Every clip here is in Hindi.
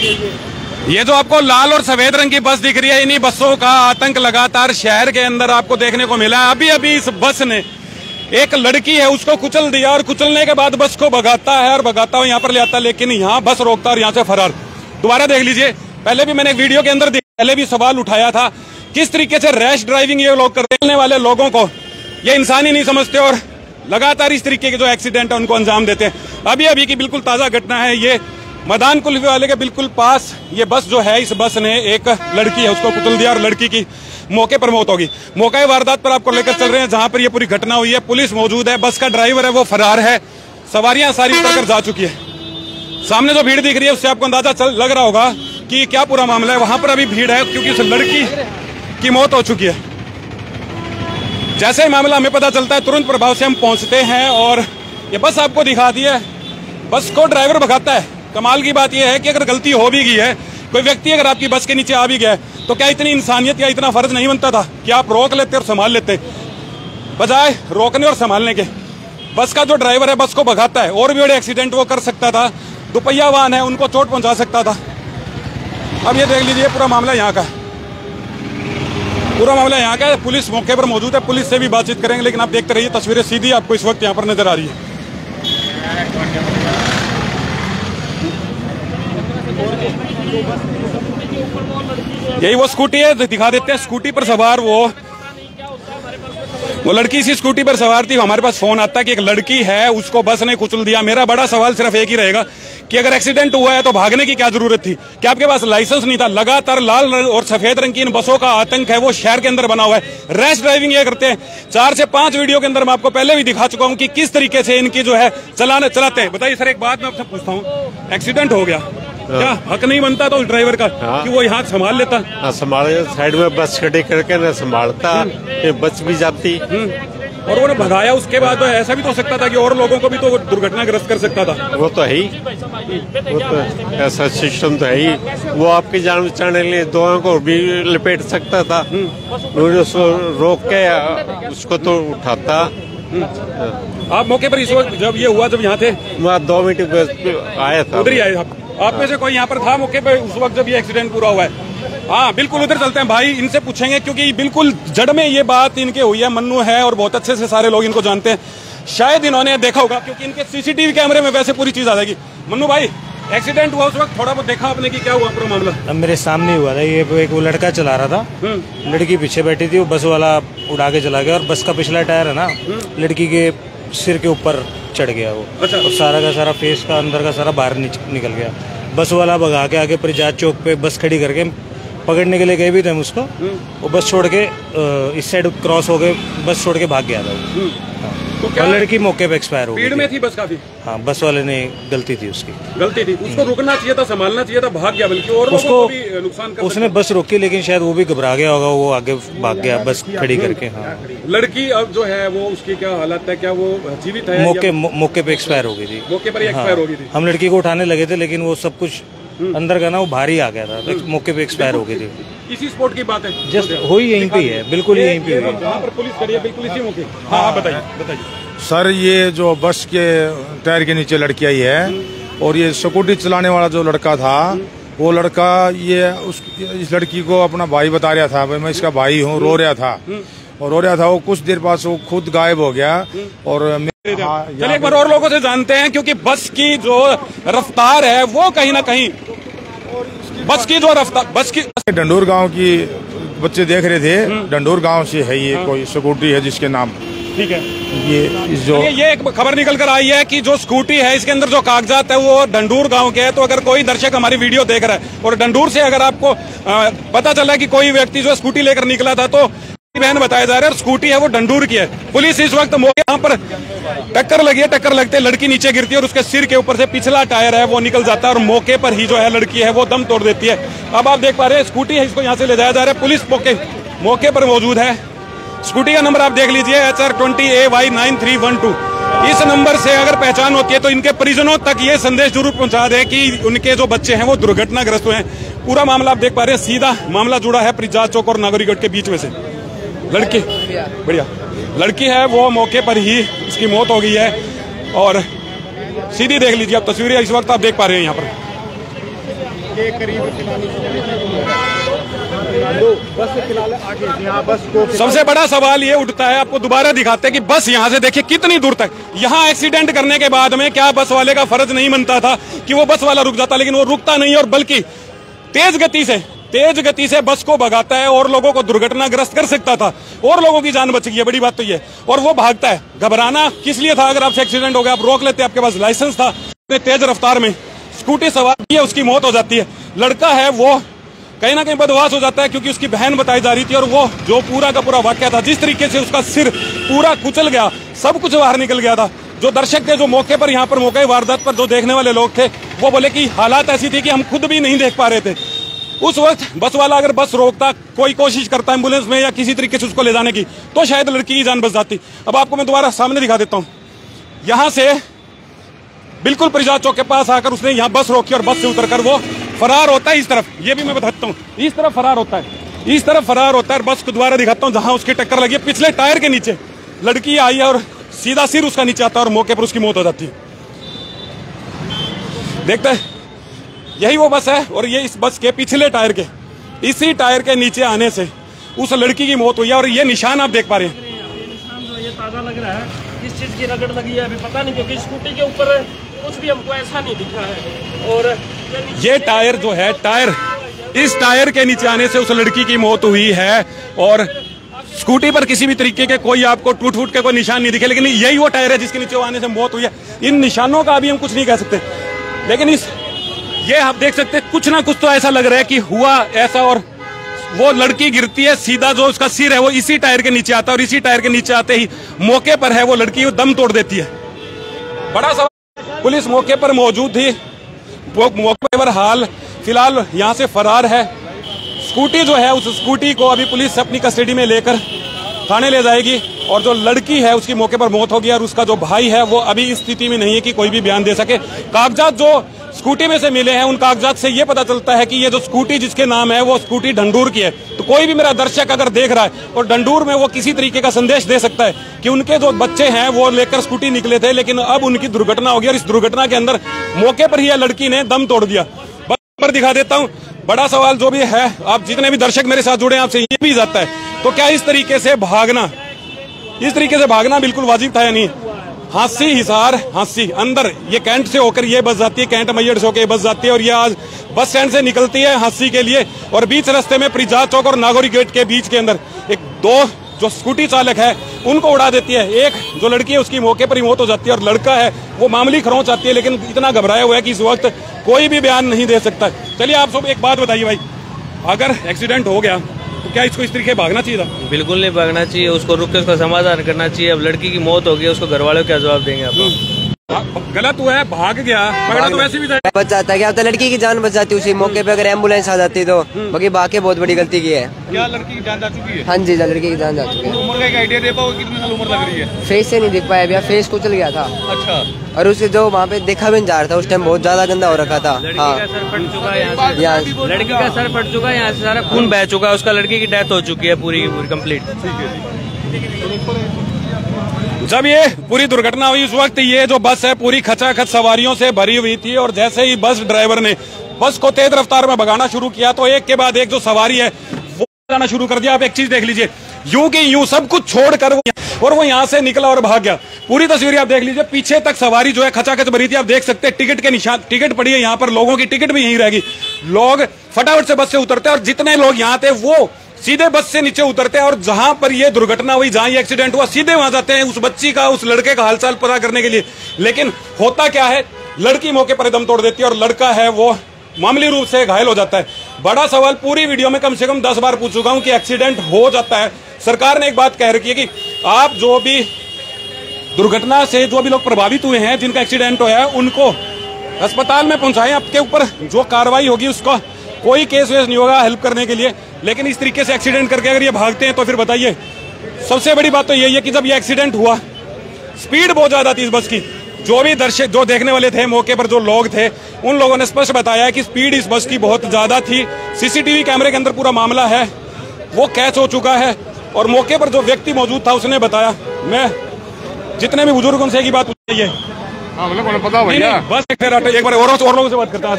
ये जो आपको लाल और सफेद रंग की बस दिख रही है, इन्हीं बसों का आतंक लगातार शहर के अंदर आपको देखने को मिला है। अभी अभी इस बस ने एक लड़की है उसको कुचल दिया और कुचलने के बाद बस को भगाता है और भगाता हुआ यहाँ पर ले आता है, लेकिन यहाँ बस रोकता और यहाँ से फरार। दोबारा देख लीजिए, पहले भी मैंने वीडियो के अंदर पहले भी सवाल उठाया था किस तरीके से रैश ड्राइविंग ये लोग करने वाले लोगों को ये इंसान ही नहीं समझते और लगातार इस तरीके के जो एक्सीडेंट है उनको अंजाम देते हैं। अभी अभी की बिल्कुल ताजा घटना है, ये मैदान कुल्फी वाले के बिल्कुल पास ये बस जो है, इस बस ने एक लड़की है उसको कुचल दिया और लड़की की मौके पर मौत होगी। मौका वारदात पर आपको लेकर चल रहे हैं जहां पर ये पूरी घटना हुई है। पुलिस मौजूद है, बस का ड्राइवर है वो फरार है, सवारियां सारी उतर कर जा चुकी है। सामने जो भीड़ दिख रही है उससे आपको अंदाजा लग रहा होगा कि क्या पूरा मामला है। वहां पर अभी भीड़ है क्योंकि उस लड़की की मौत हो चुकी है। जैसे ही मामला हमें पता चलता है तुरंत प्रभाव से हम पहुंचते हैं और ये बस आपको दिखा दी है। बस को ड्राइवर भगाता है। कमाल की बात यह है कि अगर गलती हो भी गई है, कोई व्यक्ति अगर आपकी बस के नीचे आ भी गया है, तो क्या इतनी इंसानियत या इतना फर्ज नहीं बनता था कि आप रोक लेते और संभाल लेते, बजाय रोकने और संभालने के। बस का जो ड्राइवर है बस को भगाता है, और भी बड़े एक्सीडेंट वो कर सकता था। दुपहिया वाहन है, उनको चोट पहुंचा सकता था। अब ये देख लीजिए पूरा मामला यहाँ का, पूरा मामला यहाँ का है। पुलिस मौके पर मौजूद है, पुलिस से भी बातचीत करेंगे, लेकिन आप देखते रहिए, तस्वीरें सीधी आपको इस वक्त यहाँ पर नजर आ रही है। यही वो स्कूटी है, दिखा देते हैं। स्कूटी पर सवार वो लड़की इसी स्कूटी पर सवार थी। हमारे पास फोन आता है कि एक लड़की है उसको बस ने कुचल दिया। मेरा बड़ा सवाल सिर्फ एक ही रहेगा कि अगर एक्सीडेंट हुआ है तो भागने की क्या जरूरत थी? क्या आपके पास लाइसेंस नहीं था? लगातार लाल और सफेद रंग की इन बसों का आतंक है वो शहर के अंदर बना हुआ है। रैश ड्राइविंग ये करते हैं। 4 से 5 वीडियो के अंदर मैं आपको पहले भी दिखा चुका हूं कि किस तरीके से इनकी जो है चलाते हैं। बताइए सर, एक बात मैं आपसे पूछता हूँ, एक्सीडेंट हो गया, क्या हक नहीं बनता था उस ड्राइवर का कि वो यहाँ संभाल लेता? संभाल, साइड में बस खड़ी करके न संभालता, बस भी जाती और वो भगाया। उसके बाद तो ऐसा भी तो हो सकता था कि और लोगों को भी तो दुर्घटनाग्रस्त कर सकता था। वो तो है ही, वो तो ऐसा सिस्टम तो है ही। वो आपकी जान बचाने के लिए दोनों को भी लपेट सकता था, उसको रोक के उसको तो उठाता। आप मौके पर इस वक्त जब ये हुआ, जब यहाँ थे? मैं 2 मिनट आया था, उधर ही आए आप में से कोई यहाँ पर था मौके पे उस वक्त जब ये एक्सीडेंट पूरा हुआ है? हाँ बिल्कुल, उधर चलते हैं भाई, इनसे पूछेंगे क्योंकि बिल्कुल जड़ में ये बात इनके हुई है। मन्नू है और बहुत अच्छे से सारे लोग इनको जानते हैं, शायद इन्होंने देखा होगा क्योंकि इनके सीसीटीवी कैमरे में वैसे पूरी चीज आ जाएगी। मन्नू भाई, एक्सीडेंट हुआ उस वक्त थोड़ा बहुत देखा आपने कि क्या हुआ पूरा मामला? अब मेरे सामने हुआ था, ये एक वो लड़का चला रहा था, लड़की पीछे बैठी थी, वो बस वाला उड़ा के चला गया और बस का पिछला टायर है ना लड़की के सिर के ऊपर चढ़ गया वो। अच्छा। और सारा का सारा फेस का अंदर का सारा बाहर निकल गया। बस वाला भगा के आगे परिजात चौक पे बस खड़ी करके पकड़ने के लिए गए भी थे हम उसको, वो बस छोड़ के इस साइड क्रॉस हो गए, बस छोड़ के भाग गया था वो। तो क्या लड़की मौके पे एक्सपायर हो गई? भीड़ में थी बस काफी? हाँ, बस वाले ने गलती थी, उसकी गलती थी। उसको रुकना चाहिए था, संभालना चाहिए था, भाग गया, बल्कि और उसको लोगों को भी नुकसान कर उसने बस रोकी, लेकिन शायद वो भी घबरा गया होगा, वो आगे भाग गया बस खड़ी करके। हाँ, लड़की अब जो है वो उसकी क्या हालत है, क्या वो जीवित है? मौके पे एक्सपायर हो गई थी, मौके पर एक्सपायर हो गई थी। हम लड़की को उठाने लगे थे लेकिन वो सब कुछ अंदर का ना वो भारी आ गया था, तो मौके पे एक्सपायर हो गई थी। इसी स्पॉट की बात है, जस्ट हुई यहीं पे है, बिल्कुल यहीं पे है जहाँ पर पुलिस खड़ी है, बिल्कुल इसी मौके। हाँ बताइए बताइए सर। ये जो बस के टायर के नीचे लड़की आई है और ये स्कूटी चलाने वाला जो लड़का था, वो लड़का ये इस लड़की को अपना भाई बता रहा था, भाई मैं इसका भाई हूँ, रो रहा था और रो रहा था। वो कुछ देर बाद वो खुद गायब हो गया। और चलिए एक बार और लोगों से जानते हैं, क्योंकि बस की जो रफ्तार है वो कहीं ना कहीं बस की जो रफ्तार बस की डंडूर गांव की बच्चे देख रहे थे, डंडूर गांव से है ये कोई स्कूटी है जिसके नाम, ठीक है। ये एक खबर निकल कर आई है कि जो स्कूटी है इसके अंदर जो कागजात है वो डंडूर गांव के है। तो अगर कोई दर्शक हमारी वीडियो देख रहा है और डंडूर से अगर आपको पता चला कि कोई व्यक्ति जो स्कूटी लेकर निकला था, तो बहन बताया जा रहा है और स्कूटी है वो डंडूर की है। पुलिस इस वक्त यहाँ पर टक्कर लगी है, टक्कर लगते लड़की नीचे गिरती है और उसके सिर के ऊपर से पिछला टायर है वो निकल जाता है और मौके पर ही जो है लड़की है वो दम तोड़ देती है। अब आप देख पा रहे हैं स्कूटी है, इसको यहाँ से ले जाया जा रहा है, पुलिस मौके पर मौजूद है। स्कूटी का नंबर आप देख लीजिए, HR20AY9312। इस नंबर से अगर पहचान होती है तो इनके परिजनों तक ये संदेश जरूर पहुंचा दे कि उनके जो बच्चे हैं वो दुर्घटनाग्रस्त हुए हैं। पूरा मामला आप देख पा रहे हैं, सीधा मामला जुड़ा है परिजात चौक और नागरिकगढ़ के बीच में से। लड़की बढ़िया लड़की है वो मौके पर ही उसकी मौत हो गई है और सीधी देख लीजिए आप तस्वीरें इस वक्त आप देख पा रहे हैं यहाँ पर। ये करीब बस को सबसे बड़ा सवाल ये उठता है, आपको दोबारा दिखाते हैं कि बस यहाँ से देखिए कितनी दूर तक। यहाँ एक्सीडेंट करने के बाद में क्या बस वाले का फर्ज नहीं बनता था कि वो बस वाला रुक जाता, लेकिन वो रुकता नहीं और बल्कि तेज गति से बस को भगाता है और लोगों को दुर्घटनाग्रस्त कर सकता था और लोगों की जान बच गई है। बड़ी बात तो ये, और वो भागता है। घबराना किस लिए था? अगर आपसे एक्सीडेंट हो गया आप रोक लेते, आपके पास लाइसेंस था। तेज रफ्तार में स्कूटी सवार की है, उसकी मौत हो जाती है। लड़का है वो कहीं ना कहीं बदमाश हो जाता है, क्योंकि उसकी बहन बताई जा रही थी और वो जो पूरा का पूरा वाकया था, जिस तरीके से उसका सिर पूरा कुचल गया, सब कुछ बाहर निकल गया था। जो दर्शक थे, जो मौके पर यहाँ पर मौके वारदात पर जो देखने वाले लोग थे, वो बोले कि हालात ऐसी थी कि हम खुद भी नहीं देख पा रहे थे। उस वक्त बस वाला अगर बस रोकता, कोई कोशिश करता एम्बुलेंस में या किसी तरीके से उसको ले जाने की, तो शायद लड़की की जान बच जाती। अब आपको मैं दोबारा सामने दिखा देता हूँ। यहाँ से बिल्कुल परिजात चौक के पास आकर उसने यहाँ बस रोकी और बस से उतरकर वो फरार होता है। इस तरफ, ये भी मैं बताता हूँ, इस तरफ फरार होता है, बस को दोबारा दिखाता हूँ जहां उसकी टक्कर लगी है। पिछले टायर के नीचे लड़की आई है और सीधा सिर उसका नीचे आता है और मौके पर उसकी मौत हो जाती है। देखते हैं, यही वो बस है और ये इस बस के पिछले टायर के, इसी टायर के नीचे आने से उस लड़की की मौत हुई है। और ये निशान आप देख पा रहे हैं, ये निशान जो ये ताजा लग रहा है, किस चीज की रगड़ लगी है अभी पता नहीं, क्योंकि स्कूटी के ऊपर कुछ भी हमको ऐसा नहीं दिख रहा है। और ये टायर जो है, टायर, इस टायर के नीचे आने से उस लड़की की मौत हुई है। और स्कूटी पर किसी भी तरीके के कोई आपको टूट फूट के कोई निशान नहीं दिखे, लेकिन यही वो टायर है जिसके नीचे आने से मौत हुई है। इन निशानों का अभी हम कुछ नहीं कह सकते, लेकिन ये आप देख सकते हैं, कुछ ना कुछ तो ऐसा लग रहा है कि हुआ ऐसा। और वो लड़की गिरती है, सीधा जो उसका सिर है वो इसी टायर के नीचे आता है और इसी टायर के नीचे आते ही मौके पर है वो लड़की दम तोड़ देती है। बड़ा सवाल, पुलिस मौके पर मौजूद थी, मौके पर हाल फिलहाल यहाँ से फरार है। स्कूटी जो है, उस स्कूटी को अभी पुलिस अपनी कस्टडी में लेकर थाने ले जाएगी। और जो लड़की है उसकी मौके पर मौत होगी और उसका जो भाई है वो अभी इस स्थिति में नहीं है कि कोई भी बयान दे सके। कागजात जो स्कूटी में से मिले हैं, उन कागजात से ये पता चलता है कि ये जो स्कूटी जिसके नाम है वो स्कूटी ढंडूर की है। तो कोई भी मेरा दर्शक अगर देख रहा है और ढंडूर में वो किसी तरीके का संदेश दे सकता है कि उनके जो बच्चे हैं वो लेकर स्कूटी निकले थे, लेकिन अब उनकी दुर्घटना होगी और इस दुर्घटना के अंदर मौके पर ही लड़की ने दम तोड़ दिया। बस पर दिखा देता हूँ। बड़ा सवाल जो भी है, आप जितने भी दर्शक मेरे साथ जुड़े हैं, आपसे ये भी जाता है, तो क्या इस तरीके से भागना बिल्कुल वाजिब था या नहीं? हांसी हिसार, हांसी अंदर ये कैंट से होकर ये बस जाती है, कैंट मैयड़ से होकर ये बस जाती है और ये आज बस स्टैंड से निकलती है हांसी के लिए। और बीच रास्ते में परिजात चौक और नागौरी गेट के बीच के अंदर एक दो जो स्कूटी चालक है उनको उड़ा देती है। एक जो लड़की है उसकी मौके पर ही मौत हो जाती है और लड़का है वो मामूली खरोंच आती है, लेकिन इतना घबराया हुआ है कि इस वक्त कोई भी बयान नहीं दे सकता। चलिए आप सब एक बात बताइए भाई, अगर एक्सीडेंट हो गया तो क्या इसको इस तरीके भागना चाहिए था? बिल्कुल नहीं भागना चाहिए, उसको रुक के उसका समाधान करना चाहिए। अब लड़की की मौत हो गई, उसको घर वालों क्या जवाब देंगे? आप गलत हुआ है, भाग गया, पकड़ा तो वैसे भी बच जाता है। क्या होता है, लड़की की जान बच जाती उसी मौके पे, अगर एम्बुलेंस आ जाती तो। बाकी बाकी बहुत बड़ी गलती की है। क्या लड़की की जान जा चुकी है? हाँ जी, लड़की की जान जा चुकी है। उम्र का एक आइडिया दे पाओ, कितनी साल उम्र लग रही है? फेस से नहीं दिख पाया भैया, फेस कुचल गया था। अच्छा। और उसे जो वहाँ पे देखा भी नहीं जा रहा था उस टाइम, बहुत ज्यादा गंदा हो रखा था। हाँ, सर फट चुका है यहाँ से, लड़की का सर फट चुका है, यहाँ से सारा खून बह चुका है, उसका लड़की की डेथ हो चुकी है पूरी की पूरी कंप्लीट। जब ये पूरी दुर्घटना हुई उस वक्त ये जो बस है पूरी खचाखच सवारियों से भरी हुई थी और जैसे ही बस ड्राइवर ने बस को तेज रफ्तार में भगाना शुरू किया तो एक के बाद एक जो सवारी है वो भगाना शुरू कर दिया। आप एक चीज देख लीजिए, यूं की यूं सब कुछ छोड़कर वो यहाँ से निकला और भाग गया। पूरी तस्वीर आप देख लीजिए, पीछे तक सवारी जो है खचाखच भरी थी। आप देख सकते हैं टिकट के निशान, टिकट पड़ी है यहाँ पर, लोगों की टिकट भी यहीं रहेगी। लोग फटाफट से बस से उतरते हैं और जितने लोग यहाँ थे वो सीधे बस से नीचे उतरते हैं और जहां पर ये दुर्घटना हुई, जहां ये एक्सीडेंट हुआ, सीधे वहां जाते हैं उस बच्ची का, उस लड़के का हालचाल पता करने के लिए। लेकिन होता क्या है, लड़की मौके पर दम तोड़ देती है और लड़का है वो मामूली रूप से घायल हो जाता है। बड़ा सवाल पूरी वीडियो में कम से कम 10 बार पूछ चुका हूं कि एक्सीडेंट हो जाता है। सरकार ने एक बात कह रखी है कि आप जो भी दुर्घटना से जो भी लोग प्रभावित हुए हैं, जिनका एक्सीडेंट हुआ है, उनको अस्पताल में पहुंचाएं। आपके ऊपर जो कार्रवाई होगी उसका कोई केस वेस नहीं होगा हेल्प करने के लिए। लेकिन इस तरीके से एक्सीडेंट करके अगर ये भागते हैं तो फिर बताइए। सबसे बड़ी बात तो यही है कि जब ये एक्सीडेंट हुआ स्पीड बहुत ज्यादा थी इस बस की। जो भी दर्शक, जो देखने वाले थे, मौके पर जो लोग थे, उन लोगों ने स्पष्ट बताया है कि स्पीड इस बस की बहुत ज्यादा थी। सीसीटीवी कैमरे के अंदर पूरा मामला है वो कैच हो चुका है और मौके पर जो व्यक्ति मौजूद था उसने बताया। मैं जितने भी बुजुर्ग उनसे एक ही बात पूछी है, पता भैया। बस एक बार और लोगों से बात करते हैं।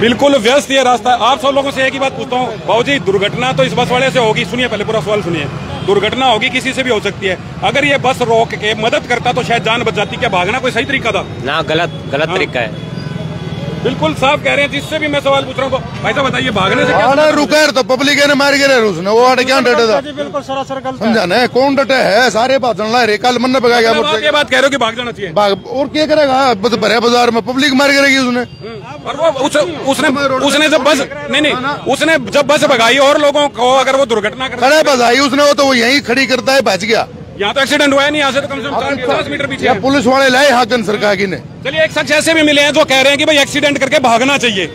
बिल्कुल व्यस्त ये रास्ता। आप सब लोगों से एक ही बात पूछता हूँ, बाबूजी दुर्घटना तो इस बस वाले से होगी, सुनिए पहले पूरा सवाल सुनिए। दुर्घटना होगी किसी से भी हो सकती है, अगर ये बस रोक के मदद करता तो शायद जान बच जाती। क्या भागना कोई सही तरीका था? ना, गलत तरीका है। बिल्कुल साफ कह रहे हैं। जिससे भी मैं सवाल पूछ रहा हूँ, भाई साहब बताइए भागने से क्या? रुका तो पब्लिक ने मार गिरे उसने, वो आटे क्या डटे था? बिल्कुल सरासर गलत समझा ना, कौन डटे है? सारे बात ला रहे, कल मन भगा गया। ये बात कह रहे हो कि भाग जाना चाहिए, और क्या करेगा? भरे बाजार में पब्लिक मार गिरेगी उसने। और वो उसने जब बस नहीं उसने जब बस भगाई और लोगों को अगर वो दुर्घटना खड़े बजाई उसने, वो तो वो यहीं खड़ी करता है, बच गया। यहाँ तो एक्सीडेंट हुआ है नहीं, यहाँ से तो कम से कम 4-5 मीटर पीछे पुलिस वाले लाए हाकन सरकार की ने। चलिए, एक शख्स ऐसे भी मिले हैं जो कह रहे हैं कि भाई एक्सीडेंट करके भागना चाहिए।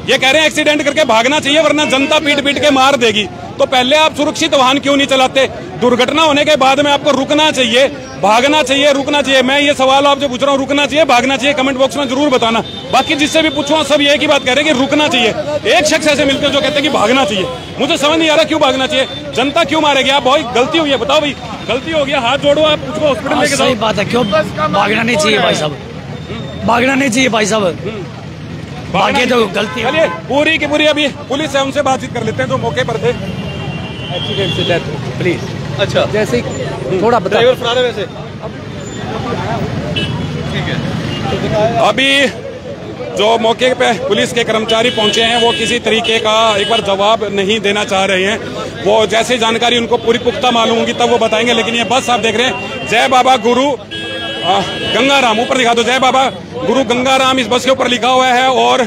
ये कह रहे हैं एक्सीडेंट करके भागना चाहिए वरना जनता पीट पीट के मार देगी। तो पहले आप सुरक्षित वाहन क्यों नहीं चलाते? दुर्घटना होने के बाद में आपको रुकना चाहिए, भागना चाहिए, रुकना चाहिए। मैं ये सवाल आपसे पूछ रहा हूँ, रुकना चाहिए, भागना चाहिए? कमेंट बॉक्स में जरूर बताना। बाकी जिससे भी पूछूं सब एक ही बात कह रहे हैं कि रुकना चाहिए। एक शख्स ऐसे मिलते हैं जो कहते हैं कि भागना चाहिए। मुझे समझ नहीं आ रहा क्यों भागना चाहिए, जनता क्यों मारेगी? आप भाई गलती हुई है, बताओ भाई गलती हो गया, हाथ जोड़ो, आप उसको हॉस्पिटल लेके जाओ। सही बात है, क्यों भागना नहीं चाहिए भाई साहब, भागना नहीं चाहिए भाई साहब, भागे तो गलती। चलिए पूरी की पूरी अभी पुलिस है, उनसे बातचीत कर लेते हैं जो मौके पर थे। एक्सीडेंट से डेथ प्लीज। अच्छा, जैसे थोड़ा ड्राइवर फरार है वैसे। ठीक है, अभी जो मौके पे पुलिस के कर्मचारी पहुंचे हैं वो किसी तरीके का एक बार जवाब नहीं देना चाह रहे हैं। वो जैसे जानकारी उनको पूरी पुख्ता मालूम होगी तब वो बताएंगे। लेकिन ये बस आप देख रहे हैं, जय बाबा गुरु गंगाराम, ऊपर लिखा दो जय बाबा गुरु गंगाराम इस बस के ऊपर लिखा हुआ है। और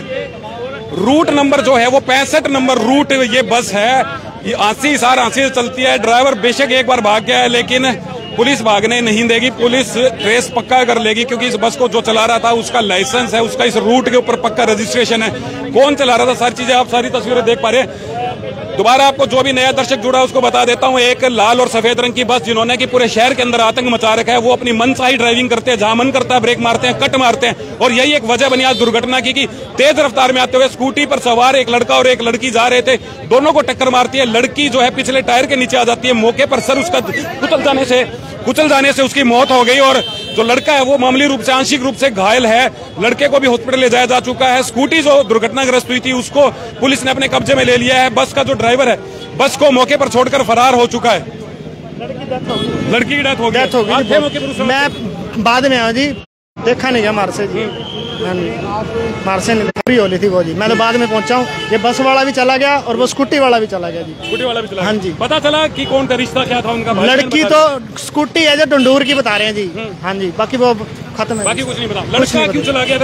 रूट नंबर जो है वो 65 नंबर रूट ये बस है। ये 80 से चलती है। ड्राइवर बेशक एक बार भाग गया है लेकिन पुलिस भागने नहीं देगी, पुलिस ट्रेस पक्का कर लेगी क्योंकि इस बस को जो चला रहा था उसका लाइसेंस है, उसका इस रूट के ऊपर पक्का रजिस्ट्रेशन है। कौन चला रहा था सारी चीजें आप सारी तस्वीरें देख पा रहे हैं। दोबारा आपको जो भी नया दर्शक जुड़ा उसको बता देता हूं, एक लाल और सफेद रंग की बस जिन्होंने कि पूरे शहर के अंदर आतंक मचा रखा है, वो अपनी मनचाही ड्राइविंग करते हैं, जहां मन करता है ब्रेक मारते हैं, कट मारते हैं। और यही एक वजह बनी आज दुर्घटना की कि तेज रफ्तार में आते हुए स्कूटी पर सवार एक लड़का और एक लड़की जा रहे थे, दोनों को टक्कर मारती है। लड़की जो है पिछले टायर के नीचे आ जाती है, मौके पर सर उसका कुचल जाने से उसकी मौत हो गई। और जो लड़का है वो मामूली रूप से आंशिक रूप से घायल है। लड़के को भी हॉस्पिटल ले जाया जा चुका है। स्कूटी जो दुर्घटनाग्रस्त हुई थी उसको पुलिस ने अपने कब्जे में ले लिया है। बस का जो ड्राइवर है बस को मौके पर छोड़कर फरार हो चुका है। लड़की की डेथ हो गई। मैं बाद में आया जी, देखा नहीं गया मार से जी, मार से नहीं होली थी वो जी, मैं तो बाद में पहुंचा हूँ। ये बस वाला भी चला गया और वो स्कूटी वाला भी चला गया जी। स्कूटी वाला भी चला? हाँ जी। पता चला कि कौन का रिश्ता क्या था उनका? लड़की तो स्कूटी है जो डंडूर की बता रहे हैं जी। हाँ जी, बाकी वो खत्म है, बाकी कुछ नहीं पता। लड़का क्यों चला गया?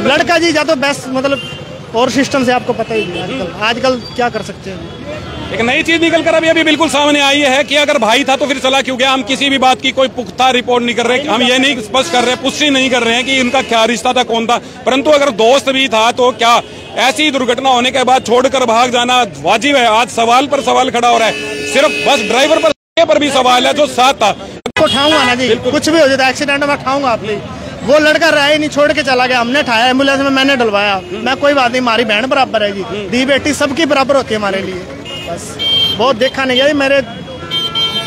लड़का जी या तो बेस्ट मतलब और सिस्टम से आपको पता ही नहीं आजकल क्या कर सकते हैं। एक नई चीज निकल कर अभी बिल्कुल सामने आई है कि अगर भाई था तो फिर चला क्यों गया। हम किसी भी बात की कोई पुख्ता रिपोर्ट नहीं कर रहे, हम ये नहीं स्पष्ट कर रहे, पुष्टि नहीं कर रहे हैं कि इनका क्या रिश्ता था, कौन था। परंतु अगर दोस्त भी था तो क्या ऐसी दुर्घटना होने के बाद छोड़कर भाग जाना वाजिब है? आज सवाल पर सवाल खड़ा हो रहा है। सिर्फ बस ड्राइवर पर भी सवाल है जो साथ था। उठाऊंगा ना जी, कुछ भी हो जाता एक्सीडेंट में उठाऊंगा आपने। वो लड़का रहा ही नहीं, छोड़ के चला गया, हमने उठाया एम्बुलेंस में, मैंने डलवाया। मैं कोई बात नहीं, हमारी बहन बराबर है जी, दी बेटी सबकी बराबर होती है हमारे लिए। बस बहुत देखा नहीं गया, मेरे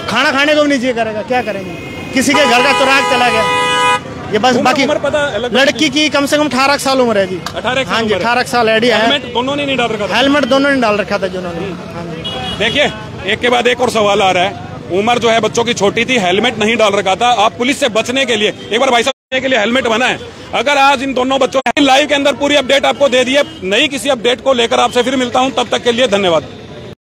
खाना खाने को भी नहीं चाहिए करेगा, क्या करेंगे? किसी के घर का चुराग चला गया ये बस। बाकी लड़की की कम से कम 18 साल उम्र है जी। 18 हाँ जी, 18 साल है। हेलमेट दोनों ने नहीं डाल रखा था? हेलमेट दोनों ने डाल रखा था जिन्होंने। देखिए एक के बाद एक और सवाल आ रहा है। उम्र जो है बच्चों की छोटी थी, हेलमेट नहीं डाल रखा था। आप पुलिस से बचने के लिए एक बार भाई साहब के लिए हेलमेट बना है। अगर आज इन दोनों बच्चों लाइव के अंदर पूरी अपडेट आपको दे दी है, नई किसी अपडेट को लेकर आपसे फिर मिलता हूं, तब तक के लिए धन्यवाद।